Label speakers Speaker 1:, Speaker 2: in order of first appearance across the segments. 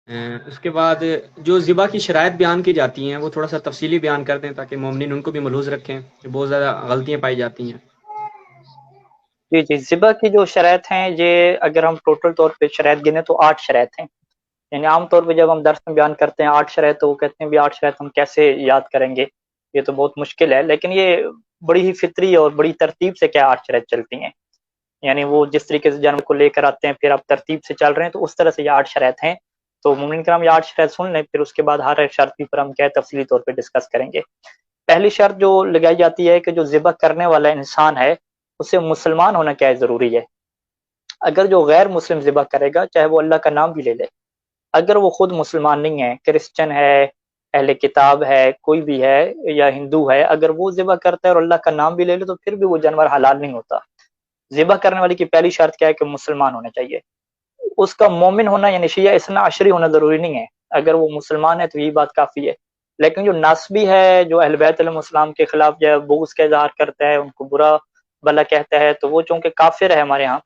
Speaker 1: اس کے بعد جو ذبح کی شرائط بیان کی جاتی ہیں وہ تھوڑا سا تفصیلی بیان کر دیں تاکہ مومنین ان کو بھی ملحوظ رکھیں کہ بہت زیادہ غلطیاں پائی جاتی ہیں۔
Speaker 2: جی جی، ذبح کی جو شرائط ہیں، یہ اگر ہم ٹوٹل طور پہ شرائط گنے تو 8 شرائط ہیں۔ یعنی عام طور پہ جب ہم درس میں بیان کرتے ہیں 8 شرائط، تو وہ کہتے ہیں بھی 8 شرائط ہم کیسے یاد کریں گے، یہ تو بہت مشکل ہے، لیکن یہ بڑی ہی فطری اور بڑی ترتیب سے کیا 8 شرائط چلتی ہیں۔ یعنی وہ جس طریقے سے جانور کو لے کر آتے ہیں، پھر آپ ترتیب سے چل رہے ہیں، تو اس طرح سے یہ 8 شرائط ہیں۔ تو مومن کرام یہ 8 شرائط سن لیں، پھر اس کے بعد ہر ایک شرط کی پر ہم کیا تفصیلی طور پہ ڈسکس کریں گے۔ پہلی شرط جو لگائی جاتی ہے کہ جو ذبح کرنے والا انسان ہے اسے مسلمان ہونا کیا ہے ضروری ہے۔ اگر جو غیر مسلم ذبح کرے گا، چاہے وہ اللہ کا نام بھی لے لے، اگر وہ خود مسلمان نہیں ہے، کرسچن ہے، اہل کتاب ہے، کوئی بھی ہے یا ہندو ہے، اگر وہ ذبح کرتا ہے اور اللہ کا نام بھی لے لے تو پھر بھی وہ جانور حلال نہیں ہوتا۔ ذبح کرنے والی کی پہلی شرط کیا ہے کہ مسلمان ہونا چاہیے، اس کا مومن ہونا یعنی شیعہ اثنا عشری ہونا ضروری نہیں ہے، اگر وہ مسلمان ہے تو یہی بات کافی ہے۔ لیکن جو ناسبی ہے، جو اہل بیت علیہ السلام کے خلاف جو ہے بغض کا اظہار کرتا ہے، ان کو برا بھلا کہتا ہے، تو وہ چونکہ کافر ہے ہمارے ہاں،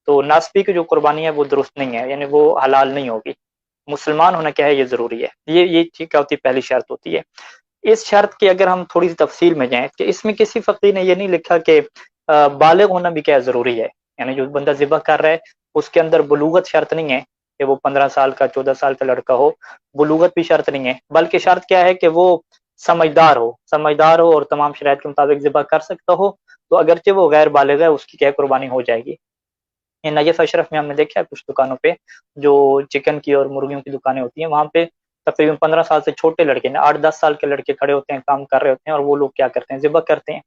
Speaker 2: تو ناسبی کی جو قربانی ہے وہ درست نہیں ہے، یعنی وہ حلال نہیں ہوگی۔ مسلمان ہونا کیا ہے یہ ضروری ہے، یہ ٹھیک ہوتی پہلی شرط ہوتی ہے۔ اس شرط کی اگر ہم تھوڑی سی تفصیل میں جائیں کہ اس میں کسی فقیر نے یہ نہیں لکھا کہ بالغ ہونا بھی کیا ضروری ہے، یعنی جو بندہ ذبح کر رہا ہے اس کے اندر بلوغت شرط نہیں ہے کہ وہ 15 سال کا 14 سال کا لڑکا ہو، بلوغت بھی شرط نہیں ہے، بلکہ شرط کیا ہے کہ وہ سمجھدار ہو اور تمام شرائط کے مطابق ذبح کر سکتا ہو، تو اگرچہ وہ غیر بالغ ہے اس کی کیا قربانی ہو جائے گی۔ یہ نجف اشرف میں ہم نے دیکھا ہے کچھ دکانوں پہ جو چکن کی اور مرغیوں کی دکانیں ہوتی ہیں، وہاں پہ تقریباً 15 سال سے چھوٹے لڑکے 8-10 سال کے لڑکے کھڑے ہوتے ہیں، کام کر رہے ہوتے ہیں، اور وہ لوگ کیا کرتے ہیں ذبح کرتے ہیں۔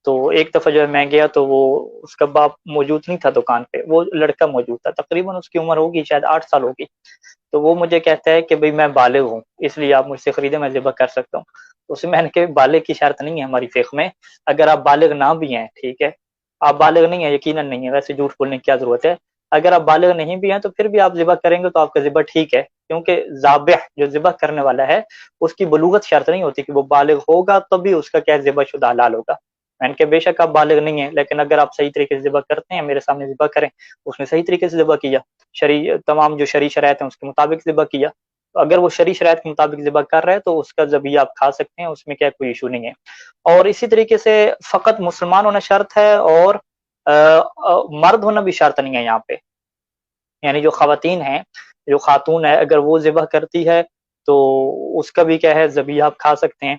Speaker 2: تو ایک دفعہ جو ہے میں گیا تو وہ اس کا باپ موجود نہیں تھا دکان پہ، وہ لڑکا موجود تھا، تقریباً اس کی عمر ہوگی شاید 8 سال ہوگی۔ تو وہ مجھے کہتا ہے کہ بھئی میں بالغ ہوں، اس لیے آپ مجھ سے خریدیں، میں ذبح کر سکتا ہوں۔ تو اس میں نے کہ بالغ کی شرط نہیں ہے ہماری فقہ میں، اگر آپ بالغ نہ بھی ہیں ٹھیک ہے، آپ بالغ نہیں ہیں یقیناً نہیں ہے، ویسے جھوٹ بولنے کی کیا ضرورت ہے، اگر آپ بالغ نہیں بھی ہیں تو پھر بھی آپ ذبح کریں گے تو آپ کا ذبح ٹھیک ہے، کیونکہ ذابح جو ذبح کرنے والا ہے اس کی بلوغت شرط نہیں ہوتی کہ وہ بالغ ہوگا تب بھی اس کا کیا ذبح شدہ حلال ہوگا۔ میں نے کہ بے شک آپ بالغ نہیں ہیں، لیکن اگر آپ صحیح طریقے سے ذبح کرتے ہیں، میرے سامنے ذبح کریں، اس نے صحیح طریقے سے ذبح کیا، تمام جو شرعی شرائط ہیں اس کے مطابق ذبح کیا، تو اگر وہ شرعی شرائط کے مطابق ذبح کر رہے ہیں تو اس کا ذبیحہ آپ کھا سکتے ہیں، اس میں کیا کوئی ایشو نہیں ہے۔ اور اسی طریقے سے فقط مسلمان ہونا شرط ہے، اور مرد ہونا بھی شرط نہیں ہے یہاں پہ، یعنی جو خواتین ہیں، جو خاتون ہے، اگر وہ ذبح کرتی ہے تو اس کا بھی کیا ہے ذبیحہ آپ کھا سکتے ہیں۔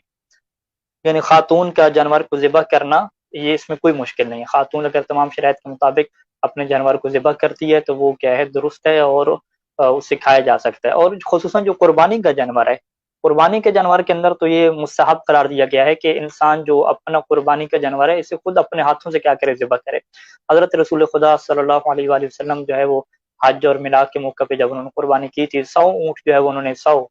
Speaker 2: یعنی خاتون کا جانور کو ذبح کرنا یہ اس میں کوئی مشکل نہیں ہے، خاتون اگر تمام شرائط کے مطابق اپنے جانور کو ذبح کرتی ہے تو وہ کیا ہے درست ہے، اور اسے کھایا جا سکتا ہے۔ اور خصوصاً جو قربانی کا جانور ہے، قربانی کے جانور کے اندر تو یہ مستحب قرار دیا گیا ہے کہ انسان جو اپنا قربانی کا جانور ہے اسے خود اپنے ہاتھوں سے کیا کرے ذبح کرے۔ حضرت رسول خدا صلی اللہ علیہ وآلہ وسلم جو ہے وہ حج اور میلاد کے موقع پہ جب انہوں نے قربانی کی تھی، 100 اونٹ جو ہے وہ انہوں نے 100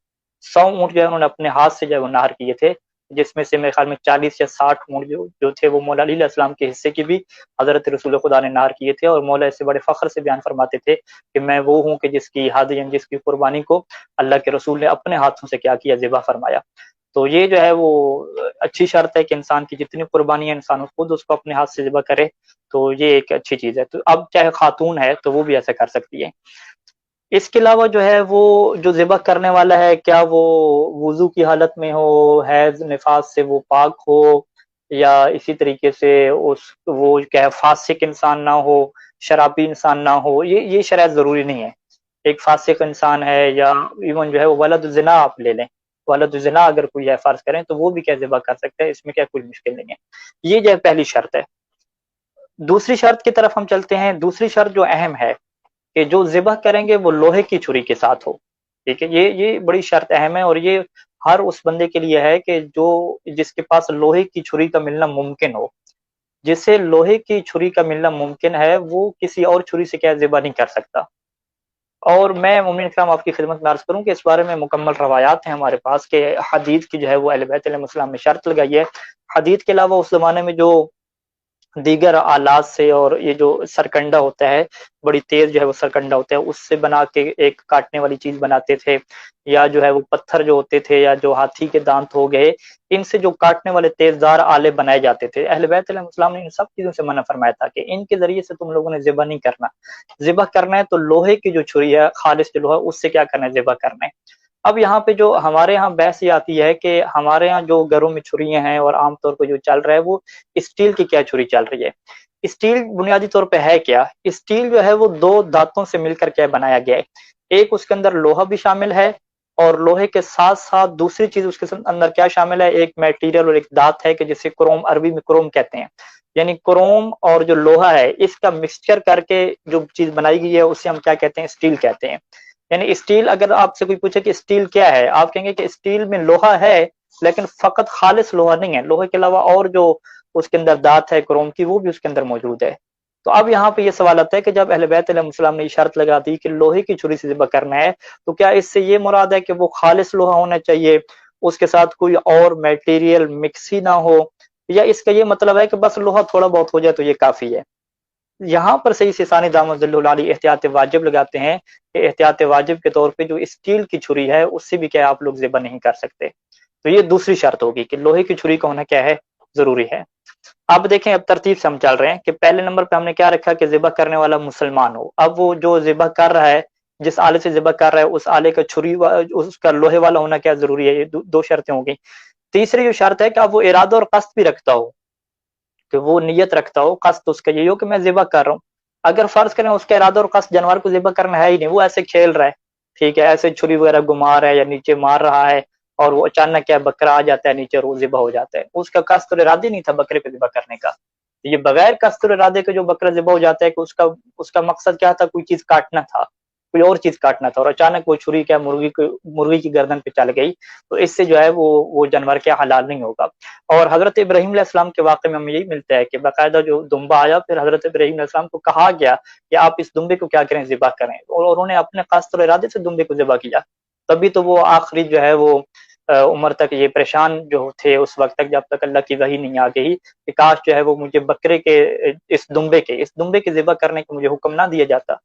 Speaker 2: اونٹ جو ہے انہوں نے اپنے ہاتھ سے جو ہے وہ نہر کیے تھے، جس میں سے میرے خیال میں 40 یا 60 اونٹ جو تھے وہ مولا علی علیہ السلام کے حصے کی بھی حضرت رسول خدا نے نہر کیے تھے، اور مولا اس سے بڑے فخر سے بیان فرماتے تھے کہ میں وہ ہوں کہ جس کی ہدیہ جس کی قربانی کو اللہ کے رسول نے اپنے ہاتھوں سے کیا کیا ذبح فرمایا۔ تو یہ جو ہے وہ اچھی شرط ہے کہ انسان کی جتنی قربانی ہے انسان خود اس کو اپنے ہاتھ سے ذبح کرے، تو یہ ایک اچھی چیز ہے۔ تو اب چاہے خاتون ہے تو وہ بھی ایسا کر سکتی ہے۔ اس کے علاوہ جو ہے وہ جو ذبح کرنے والا ہے، کیا وہ وضو کی حالت میں ہو، حیض نفاس سے وہ پاک ہو، یا اسی طریقے سے وہ کیا ہے فاسق انسان نہ ہو، شرابی انسان نہ ہو، یہ شرائط ضروری نہیں ہے۔ ایک فاسق انسان ہے، یا ایون جو ہے وہ ولد الزنا آپ لے لیں، ولد الزنا اگر کوئی ہے فرض کریں تو وہ بھی کیا ذبح کر سکتا ہے، اس میں کیا کوئی مشکل نہیں ہے۔ یہ جو ہے پہلی شرط ہے۔ دوسری شرط کی طرف ہم چلتے ہیں۔ دوسری شرط جو اہم ہے کہ جو ذبح کریں گے وہ لوہے کی چھری کے ساتھ ہو، ٹھیک ہے، یہ بڑی شرط اہم ہے، اور یہ ہر اس بندے کے لیے ہے کہ جس کے پاس لوہے کی چھری کا ملنا ممکن ہو۔ جسے لوہے کی چھری کا ملنا ممکن ہے وہ کسی اور چھری سے کیا ذبح نہیں کر سکتا۔ اور میں مومن کرام آپ کی خدمت میں عرض کروں کہ اس بارے میں مکمل روایات ہیں ہمارے پاس کہ حدید کی جو ہے وہ اہل بیت علیہ السلام میں شرط لگائی ہے۔ حدید کے علاوہ اس زمانے میں جو दीगर आलात से, और ये जो सरकंडा होता है, बड़ी तेज जो है वो सरकंडा होता है, उससे बना के एक काटने वाली चीज बनाते थे, या जो है वो पत्थर जो होते थे, या जो हाथी के दांत हो गए, इनसे जो काटने वाले तेजदार आले बनाए जाते थे। अहले बैत अलैहिस्सलाम ने इन सब चीजों से मना फरमाया था कि इनके जरिए से तुम लोगों ने ज़िबा नहीं करना। ज़िबा करना है तो लोहे की जो छुरी है, खालिस जो लोहा, उससे क्या करना है, ज़िबा करना है। अब यहाँ पे जो हमारे यहाँ बहस ये आती है कि हमारे यहाँ जो घरों में छुरियां हैं और आमतौर पर जो चल रहा है वो स्टील की क्या छुरी चल रही है। स्टील बुनियादी तौर पे है क्या, स्टील जो है वो दो धातुओं से मिलकर क्या बनाया गया है। एक उसके अंदर लोहा भी शामिल है, और लोहे के साथ साथ दूसरी चीज उसके अंदर क्या शामिल है, एक मटेरियल और एक धात है कि जिसे क्रोम, अरबी में क्रोम कहते हैं। यानी क्रोम और जो लोहा है इसका मिक्सचर करके जो चीज बनाई गई है उसे हम क्या कहते हैं, स्टील कहते हैं। यानी स्टील, अगर आपसे कोई पूछे कि स्टील क्या है, आप कहेंगे कि स्टील में लोहा है, लेकिन फकत खालिस लोहा नहीं है, लोहे के अलावा और जो उसके अंदर धात है क्रोम की वो भी उसके अंदर मौजूद है। तो अब यहाँ पे ये सवाल आता है कि जब अहले बैत अलैहिस्सलाम ने शर्त लगा दी कि लोहे की छुरी से ज़िबा करना है, तो क्या इससे ये मुराद है कि वो खालिस लोहा होना चाहिए, उसके साथ कोई और मटेरियल मिक्स ही ना हो, या इसका ये मतलब है कि बस लोहा थोड़ा बहुत हो जाए तो ये काफी है। यहाँ पर सही से सानी दामद एहतियात वाजिब लगाते हैं कि एहतियात वाजिब के तौर पे जो स्टील की छुरी है उससे भी क्या आप लोग ज़िबा नहीं कर सकते। तो ये दूसरी शर्त होगी कि लोहे की छुरी का होना क्या है, जरूरी है। अब देखें, अब तरतीब से हम चल रहे हैं कि पहले नंबर पे हमने क्या रखा कि ज़िबा करने वाला मुसलमान हो। अब वो जो ज़िबा कर रहा है, जिस आले से ज़िबा कर रहा है, उस आले का छुरी उसका लोहे वाला होना क्या जरूरी है। ये दो शर्तें होंगी। तीसरी जो शर्त है कि अब वो इरादा और कस्द भी रखता हो, कि वो नियत रखता हो, कस्द उसका यही हो कि मैं ज़िबा कर रहा हूँ। अगर फर्ज करें उसका इरादा और कस्द जानवर को ज़िबा करना है ही नहीं, वो ऐसे खेल रहा है, ठीक है, ऐसे छुरी वगैरह घुमा रहा है या नीचे मार रहा है, और वो अचानक क्या बकरा आ जाता है नीचे और वो ज़िबा हो जाता है, उसका कस्द और इरादा नहीं था बकरे को ज़िबा करने का। ये बगैर कस्द और इरादे के जो बकरा ज़िबा हो जाता है कि उसका उसका मकसद क्या था, कोई चीज काटना था, कोई और चीज काटना था, और अचानक वो छुरी क्या मुर्गी की गर्दन पे चल गई, तो इससे जो है वो जानवर क्या हलाल नहीं होगा। और हजरत इब्राहीम अलैहिस्सलाम के वाक़े में हमें यही मिलता है कि बाकायदा जो दुम्बा आया, फिर हजरत इब्राहीम अलैहिस्सलाम को कहा गया कि आप इस दुम्बे को क्या करें, ज़िबा करें, और उन्होंने अपने कस्द और इरादे से दुम्बे को ज़िबा किया। तभी तो वो आखिरी जो है वो उम्र तक ये परेशान जो थे उस वक्त तक, जब तक अल्लाह की वही नहीं आ गई कि काश जो है वो मुझे बकरे के इस दुम्बे के ज़िबा करने का मुझे हुक्म ना दिया जाता,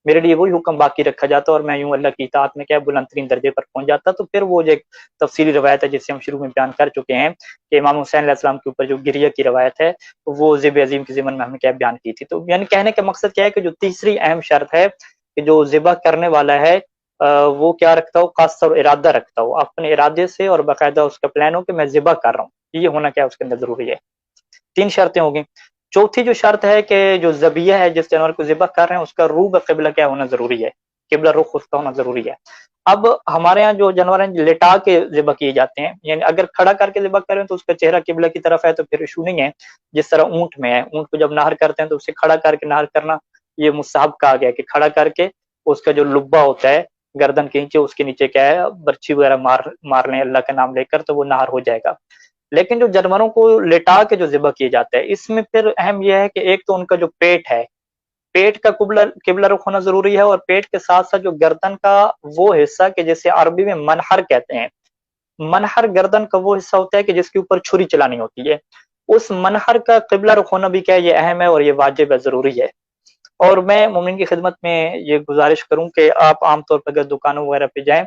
Speaker 2: मेरे लिए वही हुक्म बाकी रखा जाता और मैं यूं अल्लाह की इताअत में क्या बुलंद तरीन दर्जे पर पहुंच जाता। तो फिर वो जो एक तफसीली रवायत है जिसे हम शुरू में बयान कर चुके हैं कि इमाम हुसैन अलैहिस्सलाम के ऊपर जो गिरिया की रवायत है, वो ज़िब अजीम के ज़िमन में हमने क्या बयान की थी। तो यानी कहने का मकसद क्या है कि जो तीसरी अहम शर्त है कि जो ज़िबा करने वाला है वो क्या रखता हो, कस्द और इरादा रखता हो, अपने इरादे से और बाकायदा उसका प्लान हो कि मैं ज़िबा कर रहा हूँ, ये होना क्या उसके अंदर जरूरी है। तीन शर्तें होगी। चौथी जो शर्त है कि जो ज़बिया है, जिस जानवर को ज़िबा कर रहे हैं, उसका रूब क़िबला क्या होना जरूरी है, क़िबला रुख उसका होना जरूरी है। अब हमारे यहाँ जो जानवर हैं लेटा के ज़िबा किए जाते हैं, यानी अगर खड़ा करके ज़िबा कर रहे हैं तो उसका चेहरा क़िबला की तरफ है तो फिर इशू नहीं है। जिस तरह ऊंट में है, ऊंट को जब नहर करते हैं तो उसे खड़ा करके नहर करना ये मुस्तहब कहा गया कि खड़ा करके उसका जो लुब्बा होता है गर्दन के नीचे, उसके नीचे क्या है बर्छी वगैरह मार लें अल्लाह का नाम लेकर, तो वो नहर हो जाएगा। लेकिन जो जानवरों को लेटा के जो ज़िबा किया जाता है, इसमें फिर अहम यह है कि एक तो उनका जो पेट है, पेट का किबला रुख होना जरूरी है, और पेट के साथ साथ जो गर्दन का वो हिस्सा कि जिसे अरबी में मनहर कहते हैं, मनहर गर्दन का वो हिस्सा होता है कि जिसके ऊपर छुरी चलानी होती है, उस मनहर का किबला रुख होना भी क्या है, ये अहम है और ये वाजिब है, जरूरी है। और मैं मोमिन की खिदमत में ये गुजारिश करूं कि आप आमतौर पर अगर दुकानों वगैरह पे जाएं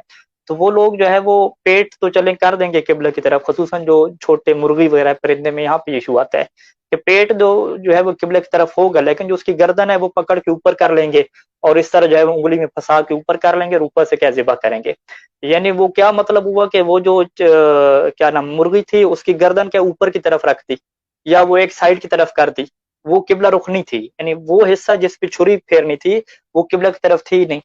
Speaker 2: तो वो लोग जो है वो पेट तो चले कर देंगे किबला की तरफ, खसूसन जो छोटे मुर्गी वगैरह परिंदे में यहाँ पे इशू आता है कि पेट जो है वो किबला की तरफ होगा, लेकिन जो उसकी गर्दन है वो पकड़ के ऊपर कर लेंगे और इस तरह जो है वो उंगली में फंसा के ऊपर कर लेंगे और ऊपर से क्या ज़िबा करेंगे। यानी वो क्या मतलब हुआ कि वो जो क्या नाम मुर्गी थी उसकी गर्दन के ऊपर की तरफ रख दी या वो एक साइड की तरफ कर दी, वो किबला रुख नहीं थी, यानी वो हिस्सा जिस पे छुरी फेरनी थी वो किबला की तरफ थी ही नहीं।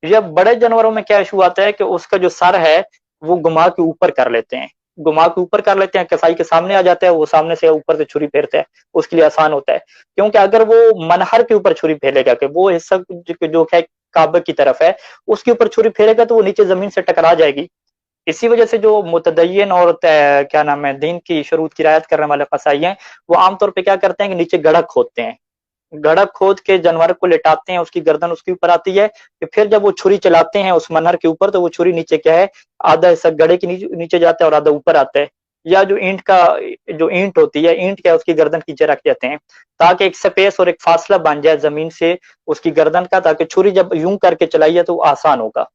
Speaker 2: जब बड़े जानवरों में क्या इशू आता है कि उसका जो सर है वो घुमा के ऊपर कर लेते हैं, घुमा के ऊपर कर लेते हैं, कसाई के सामने आ जाता है, वो सामने से ऊपर से छुरी फेरता है, उसके लिए आसान होता है। क्योंकि अगर वो मनहर के ऊपर छुरी फेरेगा कि वो हिस्सा जो है काबा की तरफ है उसके ऊपर छुरी फेरेगा तो वो नीचे जमीन से टकरा जाएगी। इसी वजह से जो मुतदय्यन और क्या नाम है दीन की शरूत की रियायत करने वाले कसाई हैं वो आमतौर पे क्या करते हैं कि नीचे गड़क खोदते हैं, गड़क खोद के जानवर को लेटाते हैं, उसकी गर्दन उसके ऊपर आती है कि फिर जब वो छुरी चलाते हैं उस मनहर के ऊपर तो वो छुरी नीचे क्या है आधा हिस्सा गड़े के नीचे जाता है और आधा ऊपर आता है। या जो ईंट होती है, ईंट क्या उसकी गर्दन पीछे रख देते हैं ताकि एक स्पेस और एक फासला बन जाए जमीन से उसकी गर्दन का, ताकि छुरी जब यूं करके चलाइए तो आसान होगा।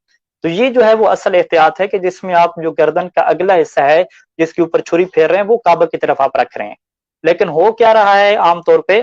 Speaker 2: तो ये जो है वो असल एहतियात है कि जिसमें आप जो गर्दन का अगला हिस्सा है जिसके ऊपर छुरी फेर रहे हैं वो काबा की तरफ आप रख रहे हैं। लेकिन हो क्या रहा है आमतौर पे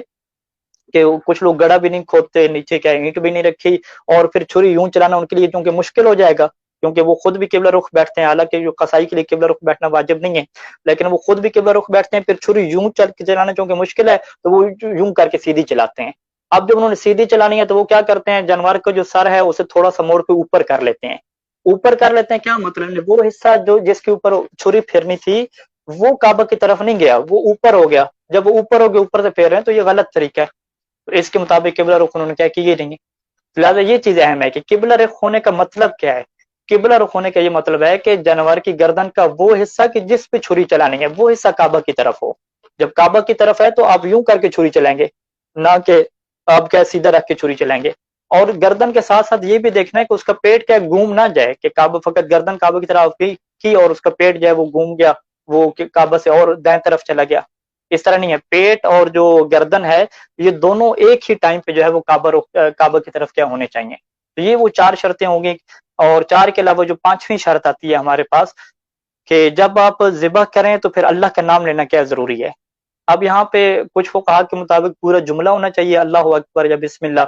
Speaker 2: कि कुछ लोग गड़ा भी नहीं खोदते, नीचे क्या ईंट भी नहीं रखी, और फिर छुरी यूं चलाना उनके लिए क्योंकि मुश्किल हो जाएगा, क्योंकि वो खुद भी किबला रुख बैठते हैं। हालांकि जो कसाई के लिए किबला रुख बैठना वाजिब नहीं है, लेकिन वो खुद भी किबला रुख बैठते हैं, फिर छुरी यूं चल के चलाना क्योंकि मुश्किल है तो वो यूं करके सीधी चलाते हैं। अब जब उन्होंने सीधी चलानी है तो वो क्या करते हैं, जानवर का जो सर है उसे थोड़ा सा मोड़ के ऊपर कर लेते हैं। ऊपर कर लेते हैं क्या मतलब, वो हिस्सा जो जिसके ऊपर छुरी फेरनी थी वो काबा की तरफ नहीं गया, वो ऊपर हो गया। जब वो ऊपर हो गया, ऊपर से फेर रहे हैं तो ये गलत तरीका है। तो इसके मुताबिक किबला रुख उन्होंने क्या की, ये नहीं। लिहाजा ये चीज अहम है कि किबला रुख होने का मतलब क्या है। किबला रुख होने का ये मतलब है कि जानवर की गर्दन का वो हिस्सा कि जिस पे छुरी चलानी है वो हिस्सा काबा की तरफ हो। जब काबा की तरफ है तो आप यूं करके छुरी चलाएंगे, ना कि आप क्या सीधा रख के छुरी चलाएंगे। और गर्दन के साथ साथ ये भी देखना है कि उसका पेट क्या घूम ना जाए, कि काबा फकत गर्दन काबा की तरफ की और उसका पेट जो है वो घूम गया, वो काबा से और दाएं तरफ चला गया। इस तरह नहीं है, पेट और जो गर्दन है ये दोनों एक ही टाइम पे जो है वो काबा की तरफ क्या होने चाहिए। तो ये वो 4 शर्तें होंगी। और 4 के अलावा जो 5वीं शर्त आती है हमारे पास कि जब आप ज़िबह करें तो फिर अल्लाह का नाम लेना क्या जरूरी है। अब यहाँ पे कुछ फुकहा के मुताबिक पूरा जुमला होना चाहिए अल्लाह अकबर या बिस्मिल्लाह,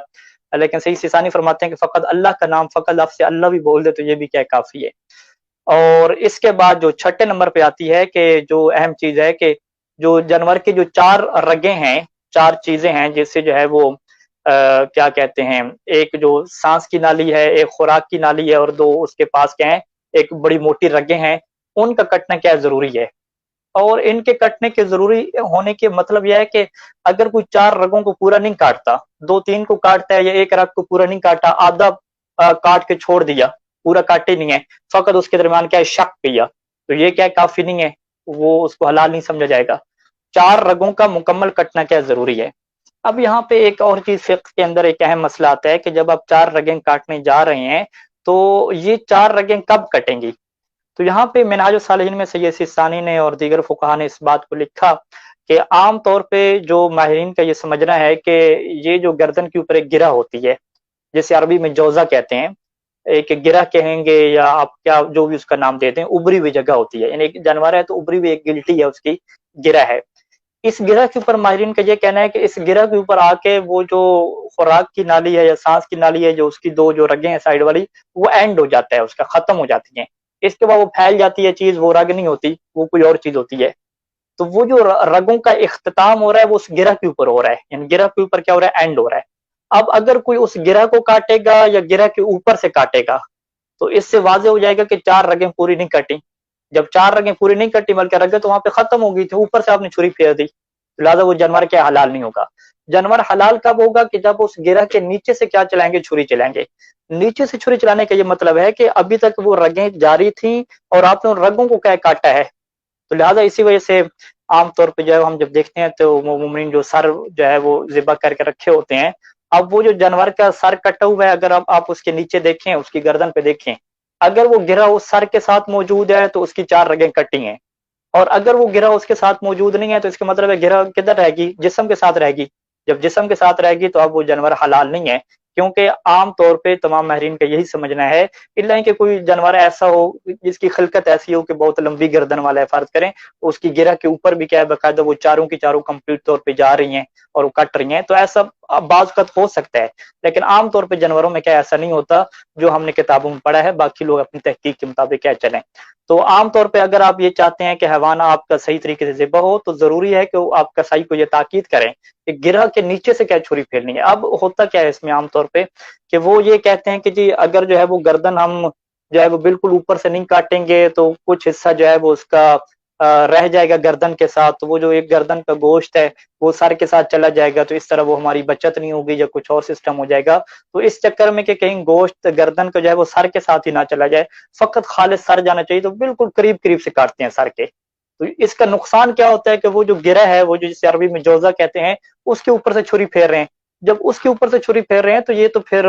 Speaker 2: लेकिन सही सिसानी फरमाते हैं कि फकत अल्लाह का नाम, फकत लफ्ज़ अल्लाह भी बोल दे तो ये भी क्या काफी है। और इसके बाद जो छठे नंबर पे आती है कि जो अहम चीज है कि जो जानवर की जो 4 रगें हैं, 4 चीजें हैं जिससे जो है वो क्या कहते हैं, एक जो सांस की नाली है, एक खुराक की नाली है, और 2 उसके पास क्या है, एक बड़ी मोटी रगें हैं। उनका कटना क्या जरूरी है। और इनके कटने के जरूरी होने के मतलब यह है कि अगर कोई 4 रगों को पूरा नहीं काटता, 2-3 को काटता है, या एक रग को पूरा नहीं काटा, आधा काट के छोड़ दिया, पूरा काटे नहीं है, फकत उसके दरमियान क्या है शक किया, तो ये क्या काफी नहीं है, वो उसको हलाल नहीं समझा जाएगा। 4 रगों का मुकम्मल कटना क्या जरूरी है। अब यहाँ पे एक और चीज फिक्र के अंदर एक अहम मसला आता है कि जब आप 4 रगें काटने जा रहे हैं तो ये 4 रगें कब कटेंगी। तो यहाँ पे मिनहाज सालिहीन में सैयद सिस्तानी ने और दीगर फुकहा ने इस बात को लिखा कि आम तौर पे जो माहिरीन का ये समझना है कि ये जो गर्दन के ऊपर एक गिरा होती है, जैसे अरबी में जौजा कहते हैं, एक गिरा कहेंगे या आप क्या जो भी उसका नाम देते हैं, उभरी हुई जगह होती है, यानी एक जानवर है तो उभरी हुई एक गिल्टी है उसकी, गिरा है। इस गिरा के ऊपर माहिरीन का ये कहना है कि इस गिरा के ऊपर आके वो जो खुराक की नाली है या सांस की नाली है, जो उसकी 2 जो रगें हैं साइड वाली, वो एंड हो जाता है, उसका खत्म हो जाती है। इसके बाद वो फैल जाती है चीज, वो रग नहीं होती, वो कोई और चीज होती है। तो वो जो रगों का इख्तिताम हो रहा है वो उस गिरा के ऊपर हो रहा है, यानी गिरा के ऊपर क्या हो रहा है, एंड हो रहा है। अब अगर कोई उस गिरा को काटेगा या गिरा के ऊपर से काटेगा तो इससे वाजे हो जाएगा कि 4 रगें पूरी नहीं कटी। जब 4 रगें पूरी नहीं कटी बल्कि रगें तो वहां पे खत्म हो गई थी, ऊपर से आपने छुरी फेर दी, लिहाजा वो जानवर क्या हलाल नहीं होगा। जानवर हलाल कब होगा कि जब उस गिरा के नीचे से क्या चलाएंगे, छुरी चलाएंगे। नीचे से छुरी चलाने का ये मतलब है कि अभी तक वो रगें जारी थी और आपने उन रगों को क्या काटा है। तो लिहाजा इसी वजह से आमतौर पे जो है हम जब देखते हैं तो मोमिन जो सर जो है वो ज़िबा करके रखे होते हैं, अब वो जो जानवर का सर कटा हुआ है, अगर आप उसके नीचे देखें, उसकी गर्दन पे देखें, अगर वो गिरा उस सर के साथ मौजूद है तो उसकी 4 रगें कटी हैं। और अगर वो गिरा उसके साथ मौजूद नहीं है तो इसका मतलब है गिरा किधर रहेगी, जिस्म के साथ रहेगी। जब जिस्म के साथ रहेगी तो अब वो जानवर हलाल नहीं है, क्योंकि आम तौर पे तमाम माहिरीन का यही समझना है, इल्ला कि कोई जानवर ऐसा हो जिसकी खिलकत ऐसी हो कि बहुत लंबी गर्दन वाला है, फर्ज करें उसकी गिरा के ऊपर भी क्या है बाकायदा वो चारों की चारों कंप्लीट तौर पे जा रही हैं और वो कट रही हैं, तो ऐसा बाज़ हो सकता है। लेकिन आम तौर पे जानवरों में क्या ऐसा नहीं होता, जो हमने किताबों में पढ़ा है, बाकी लोग अपनी तहकीक के मुताबिक क्या चलें। तो आम तौर पे अगर आप ये चाहते हैं कि हैवान आपका सही तरीके से ज़िबा हो तो जरूरी है कि आप कसाई को ये ताकीद करें कि गिरह के नीचे से क्या छुरी फेरनी है। अब होता क्या है इसमें आम तौर पे कि वो ये कहते हैं कि जी अगर जो है वो गर्दन हम जो है वो बिल्कुल ऊपर से नहीं काटेंगे तो कुछ हिस्सा जो है वो उसका रह जाएगा गर्दन के साथ, तो वो जो एक गर्दन का गोश्त है वो सर के साथ चला जाएगा, तो इस तरह वो हमारी बचत नहीं होगी या कुछ और सिस्टम हो जाएगा। तो इस चक्कर में कि कहीं गोश्त गर्दन का जो है वो सर के साथ ही ना चला जाए, फकत खालिस सर जाना चाहिए, तो बिल्कुल करीब करीब से काटते हैं सर के। तो इसका नुकसान क्या होता है कि वो जो गिरा है, वो जो जिसे अरबी में जोजा कहते हैं, उसके ऊपर से छुरी फेर रहे हैं। जब उसके ऊपर से छुरी फेर रहे हैं तो ये तो फिर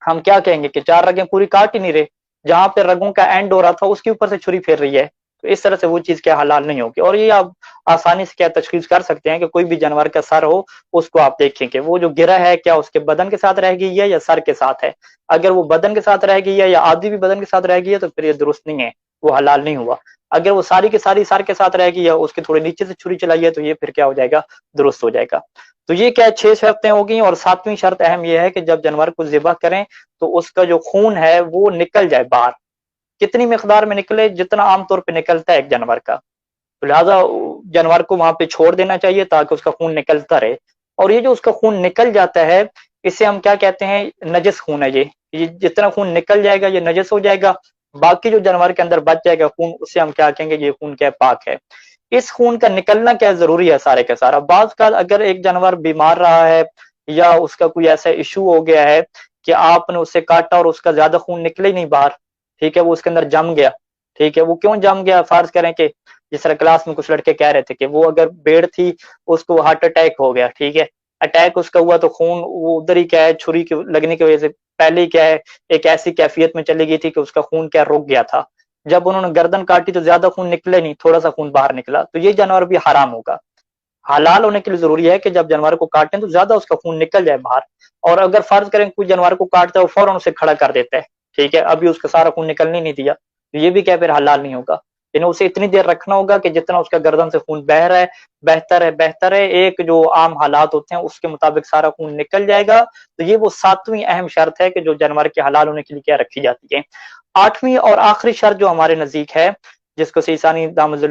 Speaker 2: हम क्या कहेंगे कि 4 रगें पूरी काट ही नहीं रहे, जहां पे रगों का एंड हो रहा था उसके ऊपर से छुरी फेर रही है, تو اس طرح سے وہ چیز کیا حلال نہیں ہوگی. اور یہ آپ آسانی سے کیا تشخیص کر سکتے ہیں کہ کوئی بھی جانور کا سر ہو, اس کو آپ دیکھیں کہ وہ جو گرہ ہے کیا اس کے بدن کے ساتھ رہ گئی ہے یا سر کے ساتھ ہے. اگر وہ بدن کے ساتھ رہ گئی ہے یا آدھی بھی بدن کے ساتھ رہ گئی ہے تو پھر یہ درست نہیں ہے, وہ حلال نہیں ہوا. اگر وہ ساری کی ساری سر کے ساتھ رہ گئی ہے, اس کے تھوڑے نیچے سے چھری چلائی ہے, تو یہ پھر کیا ہو جائے گا, درست ہو جائے گا. تو یہ کیا 6 شرطیں ہو گئی. اور 7ویں شرط اہم یہ ہے کہ جب جانور کو ذبح کریں تو اس کا جو خون ہے وہ نکل جائے باہر. کتنی مقدار میں نکلے؟ جتنا عام طور پہ نکلتا ہے ایک جانور کا. تو لہٰذا جانور کو وہاں پہ چھوڑ دینا چاہیے تاکہ اس کا خون نکلتا رہے. اور یہ جو اس کا خون نکل جاتا ہے, اسے ہم کیا کہتے ہیں, نجس خون ہے. یہ جتنا خون نکل جائے گا یہ نجس ہو جائے گا. باقی جو جانور کے اندر بچ جائے گا خون, اسے ہم کیا کہیں گے, یہ خون کیا پاک ہے. اس خون کا نکلنا کیا ضروری ہے سارے کا سارا. بعض کا اگر ایک جانور بیمار رہا ہے یا اس کا کوئی ایسا ایشو ہو گیا ہے کہ آپ نے اسے کاٹا اور اس کا زیادہ خون نکلے ہی نہیں باہر, ٹھیک ہے, وہ اس کے اندر جم گیا, ٹھیک ہے. وہ کیوں جم گیا؟ فرض کریں کہ جس طرح کلاس میں کچھ لڑکے کہہ رہے تھے کہ وہ اگر بھیڑ تھی, اس کو ہارٹ اٹیک ہو گیا, ٹھیک ہے, اٹیک اس کا ہوا تو خون وہ ادھر ہی کیا ہے, چھری کے لگنے کی وجہ سے پہلے ہی کیا ہے, ایک ایسی کیفیت میں چلی گئی تھی کہ اس کا خون کیا رک گیا تھا. جب انہوں نے گردن کاٹی تو زیادہ خون نکلے نہیں, تھوڑا سا خون باہر نکلا, تو یہ جانور بھی حرام ہوگا. حلال ہونے کے لیے ضروری ہے کہ جب جانور کو کاٹیں تو زیادہ اس کا خون نکل جائے باہر. اور اگر فرض کریں کوئی جانور کو کاٹتا ہے, وہ فوراً اسے کھڑا کر دیتا ہے, ٹھیک ہے, ابھی اس کا سارا خون نکلنے نہیں دیا, تو یہ بھی کیا پھر حلال نہیں ہوگا. یعنی اسے اتنی دیر رکھنا ہوگا کہ جتنا اس کا گردن سے خون بہ رہا ہے بہتر ہے. ایک جو عام حالات ہوتے ہیں اس کے مطابق سارا خون نکل جائے گا. تو یہ وہ 7ویں اہم شرط ہے کہ جو جانور کے حلال ہونے کے لیے کیا رکھی جاتی ہے. 8ویں اور آخری شرط جو ہمارے نزدیک ہے, جس کو سیسانی دامت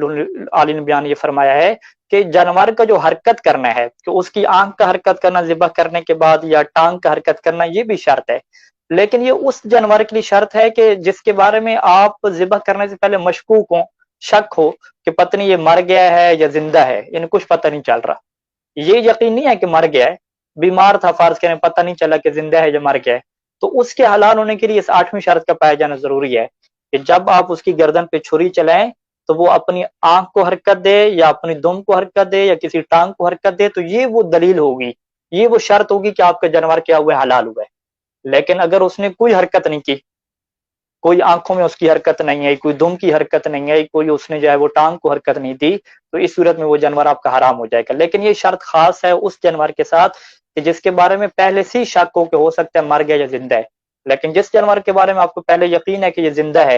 Speaker 2: عالی نے بیان یہ فرمایا ہے کہ جانور کا جو حرکت کرنا ہے, کہ اس کی آنکھ کا حرکت کرنا ذبح کرنے کے بعد یا ٹانگ کا حرکت کرنا, یہ بھی شرط ہے. لیکن یہ اس جانور کے لیے شرط ہے کہ جس کے بارے میں آپ ذبح کرنے سے پہلے مشکوک ہوں, شک ہو کہ پتہ نہیں یہ مر گیا ہے یا زندہ ہے, یعنی کچھ پتہ نہیں چل رہا. یہ یقین نہیں ہے کہ مر گیا ہے, بیمار تھا فرض کریں, پتہ نہیں چلا کہ زندہ ہے یا مر گیا ہے, تو اس کے حلال ہونے کے لیے اس 8ویں شرط کا پایا جانا ضروری ہے کہ جب آپ اس کی گردن پہ چھری چلائیں تو وہ اپنی آنکھ کو حرکت دے یا اپنی دم کو حرکت دے یا کسی ٹانگ کو حرکت دے. تو یہ وہ دلیل ہوگی, یہ وہ شرط ہوگی کہ آپ کا جانور کیا ہوا ہے, حلال ہوا ہے. لیکن اگر اس نے کوئی حرکت نہیں کی, کوئی آنکھوں میں اس کی حرکت نہیں ہے, کوئی دم کی حرکت نہیں ہے, کوئی اس نے جو ہے وہ ٹانگ کو حرکت نہیں دی, تو اس صورت میں وہ جانور آپ کا حرام ہو جائے گا. لیکن یہ شرط خاص ہے اس جانور کے ساتھ کہ جس کے بارے میں پہلے سے شک ہو سکتا ہے مر گیا یا زندہ ہے. لیکن جس جانور کے بارے میں آپ کو پہلے یقین ہے کہ یہ زندہ ہے,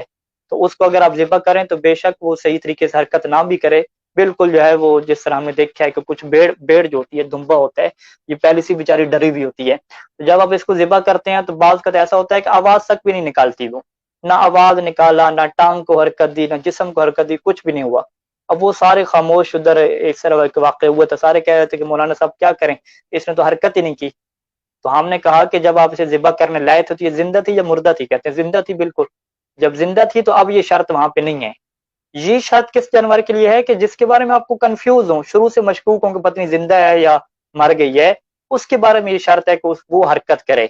Speaker 2: تو اس کو اگر آپ ذبح کریں تو بے شک وہ صحیح طریقے سے حرکت نہ بھی کرے, بالکل جو ہے وہ جس طرح ہم نے دیکھا ہے کہ کچھ بیڑ جو ہوتی ہے, دمبا ہوتا ہے, یہ پہلے سے بیچاری ڈری ہوئی ہوتی ہے. تو جب آپ اس کو ذبح کرتے ہیں تو بعض کا ایسا ہوتا ہے کہ آواز تک بھی نہیں نکالتی, وہ نہ آواز نکالا, نہ ٹانگ کو حرکت دی, نہ جسم کو حرکت دی, کچھ بھی نہیں ہوا. اب وہ سارے خاموش, ادھر ایک طرح کا واقع ہوا تھا, سارے کہہ رہے تھے کہ مولانا صاحب کیا کریں, اس نے تو حرکت ہی نہیں کی. تو ہم نے کہا کہ جب آپ اسے ذبح کرنے لائے تھے تو یہ زندہ تھی یا مردہ تھی؟ کہتے ہیں زندہ تھی. بالکل, جب زندہ تھی تو اب یہ شرط وہاں پہ نہیں ہے. یہ شرط کس جانور کے لیے ہے کہ جس کے بارے میں آپ کو کنفیوز ہوں, شروع سے مشکوک ہوں کہ پتہ نہیں زندہ ہے یا مر گئی ہے, اس کے بارے میں یہ شرط ہے کہ وہ حرکت کرے.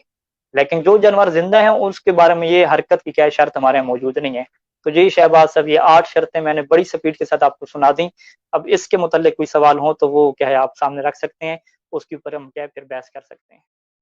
Speaker 2: لیکن جو جانور زندہ ہیں اس کے بارے میں یہ حرکت کی کیا شرط ہمارے یہاں موجود نہیں ہے. تو جی شہباز صاحب, یہ 8 شرطیں میں نے بڑی سپیڈ کے ساتھ آپ کو سنا دیں. اب اس کے متعلق کوئی سوال ہو تو وہ کیا ہے آپ سامنے رکھ سکتے ہیں, اس کے اوپر ہم کیا ہے پھر بحث کر سکتے ہیں.